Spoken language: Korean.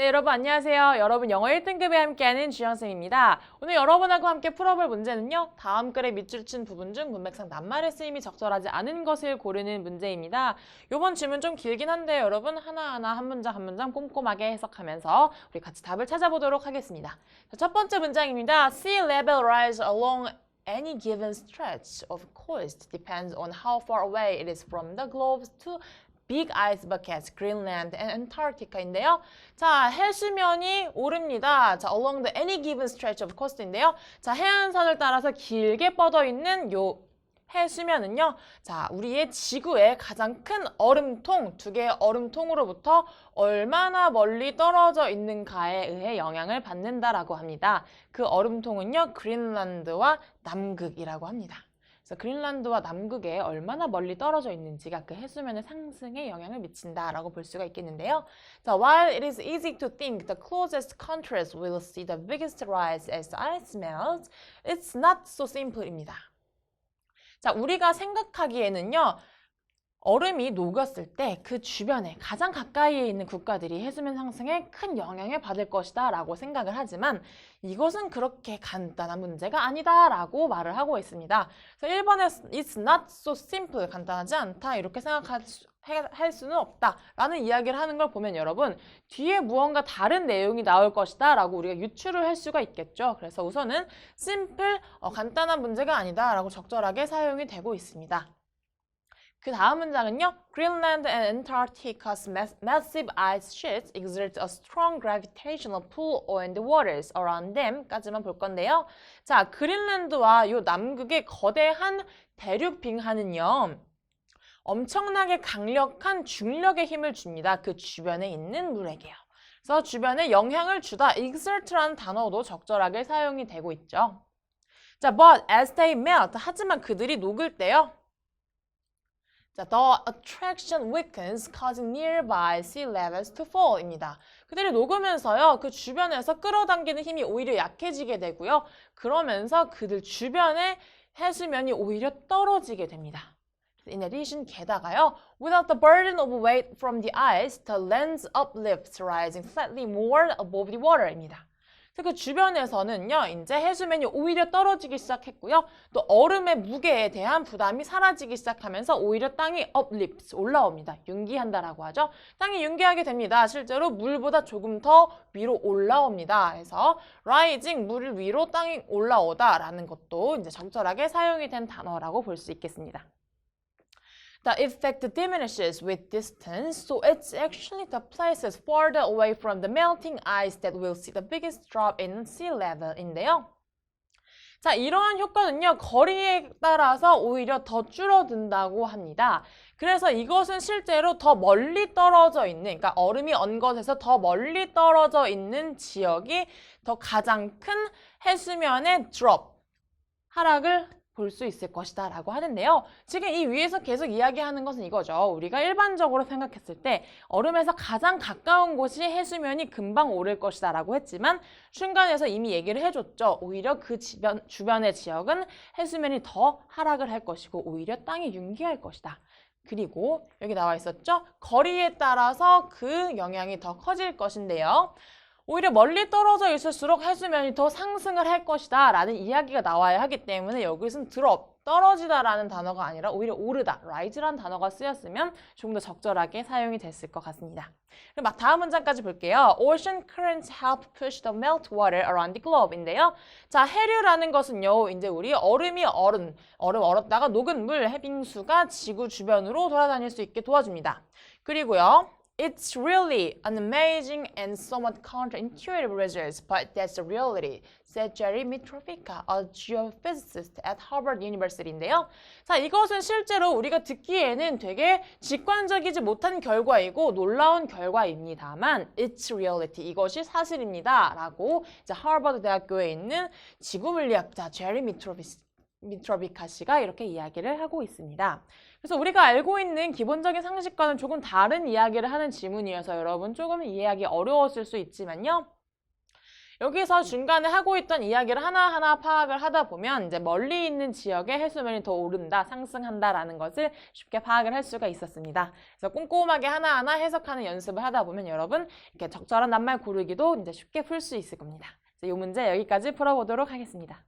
네, 여러분 안녕하세요. 여러분 영어 1등급에 함께하는 주현쌤입니다. 오늘 여러분하고 함께 풀어볼 문제는요. 다음 글의 밑줄 친 부분 중 문맥상 낱말의 쓰임이 적절하지 않은 것을 고르는 문제입니다. 이번 질문 좀 길긴 한데 여러분 하나하나 한 문장 한 문장 꼼꼼하게 해석하면서 우리 같이 답을 찾아보도록 하겠습니다. 자, 첫 번째 문장입니다. Sea level rise along any given stretch of coast depends on how far away it is from the globe to Big Ice Buckets, Greenland and Antarctica인데요. 자, 해수면이 오릅니다. 자, along the any given stretch of coast인데요. 자, 해안선을 따라서 길게 뻗어 있는 요 해수면은요. 자, 우리의 지구의 가장 큰 얼음통, 두 개의 얼음통으로부터 얼마나 멀리 떨어져 있는가에 의해 영향을 받는다라고 합니다. 그 얼음통은요. 그린란드와 남극이라고 합니다. 그린란드와 남극에 얼마나 멀리 떨어져 있는지가 그 해수면의 상승에 영향을 미친다라고 볼 수가 있겠는데요. 자, while it is easy to think the closest countries will see the biggest rise as ice melts, it's not so simple입니다. 자, 우리가 생각하기에는요. 얼음이 녹았을 때 그 주변에 가장 가까이에 있는 국가들이 해수면 상승에 큰 영향을 받을 것이다 라고 생각을 하지만 이것은 그렇게 간단한 문제가 아니다 라고 말을 하고 있습니다. 그래서 1번에 It's not so simple, 간단하지 않다 이렇게 생각할 수는 없다 라는 이야기를 하는 걸 보면 여러분 뒤에 무언가 다른 내용이 나올 것이다 라고 우리가 유추를 할 수가 있겠죠. 그래서 우선은 simple, 간단한 문제가 아니다 라고 적절하게 사용이 되고 있습니다. 그 다음 문장은요. Greenland and Antarctica's massive ice sheets exert a strong gravitational pull on the waters around them까지만 볼 건데요. 자, 그린란드와 요 남극의 거대한 대륙 빙하는요. 엄청나게 강력한 중력의 힘을 줍니다. 그 주변에 있는 물에게요. 그래서 주변에 영향을 주다 exert라는 단어도 적절하게 사용이 되고 있죠. 자, but as they melt, 하지만 그들이 녹을 때요. 자, the attraction weakens, causing nearby sea levels to fall입니다. 그들이 녹으면서요, 그 주변에서 끌어당기는 힘이 오히려 약해지게 되고요. 그러면서 그들 주변의 해수면이 오히려 떨어지게 됩니다. In addition, 게다가요, without the burden of weight from the ice, the land's uplifts rising slightly more above the water입니다. 그 주변에서는요, 이제 해수면이 오히려 떨어지기 시작했고요. 또 얼음의 무게에 대한 부담이 사라지기 시작하면서 오히려 땅이 uplifts, 올라옵니다. 융기한다라고 하죠. 땅이 융기하게 됩니다. 실제로 물보다 조금 더 위로 올라옵니다. 그래서 rising, 물 위로 땅이 올라오다라는 것도 이제 적절하게 사용이 된 단어라고 볼 수 있겠습니다. The effect diminishes with distance, so it's actually the places farther away from the melting ice that will see the biggest drop in sea level인데요. 자, 이러한 효과는요, 거리에 따라서 오히려 더 줄어든다고 합니다. 그래서 이것은 실제로 더 멀리 떨어져 있는, 그러니까 얼음이 언 것에서 더 멀리 떨어져 있는 지역이 더 가장 큰 해수면의 drop, 하락을 볼 수 있을 것이다 라고 하는데요. 지금 이 위에서 계속 이야기하는 것은 이거죠. 우리가 일반적으로 생각했을 때 얼음에서 가장 가까운 곳이 해수면이 금방 오를 것이다 라고 했지만 중간에서 이미 얘기를 해줬죠. 오히려 그 주변의 지역은 해수면이 더 하락을 할 것이고 오히려 땅이 융기할 것이다. 그리고 여기 나와 있었죠. 거리에 따라서 그 영향이 더 커질 것인데요. 오히려 멀리 떨어져 있을수록 해수면이 더 상승을 할 것이다 라는 이야기가 나와야 하기 때문에 여기서는 drop, 떨어지다 라는 단어가 아니라 오히려 오르다, rise라는 단어가 쓰였으면 조금 더 적절하게 사용이 됐을 것 같습니다. 그럼 다음 문장까지 볼게요. Ocean currents help push the meltwater around the globe인데요. 자, 해류라는 것은요, 이제 우리 얼음 얼었다가 녹은 물, 해빙수가 지구 주변으로 돌아다닐 수 있게 도와줍니다. 그리고요. It's really an amazing and somewhat counterintuitive result, but that's the reality, said Jerry Mitrovica, a geophysicist at Harvard University인데요. 자, 이것은 실제로 우리가 듣기에는 되게 직관적이지 못한 결과이고 놀라운 결과입니다만 It's reality, 이것이 사실입니다. 라고 이제 하버드 대학교에 있는 지구물리학자 제리 미트로비카 씨가 이렇게 이야기를 하고 있습니다. 그래서 우리가 알고 있는 기본적인 상식과는 조금 다른 이야기를 하는 지문이어서 여러분 조금 이해하기 어려웠을 수 있지만요. 여기서 중간에 하고 있던 이야기를 하나하나 파악을 하다 보면 이제 멀리 있는 지역의 해수면이 더 오른다, 상승한다라는 것을 쉽게 파악을 할 수가 있었습니다. 그래서 꼼꼼하게 하나하나 해석하는 연습을 하다 보면 여러분 이렇게 적절한 낱말 고르기도 이제 쉽게 풀 수 있을 겁니다. 이 문제 여기까지 풀어보도록 하겠습니다.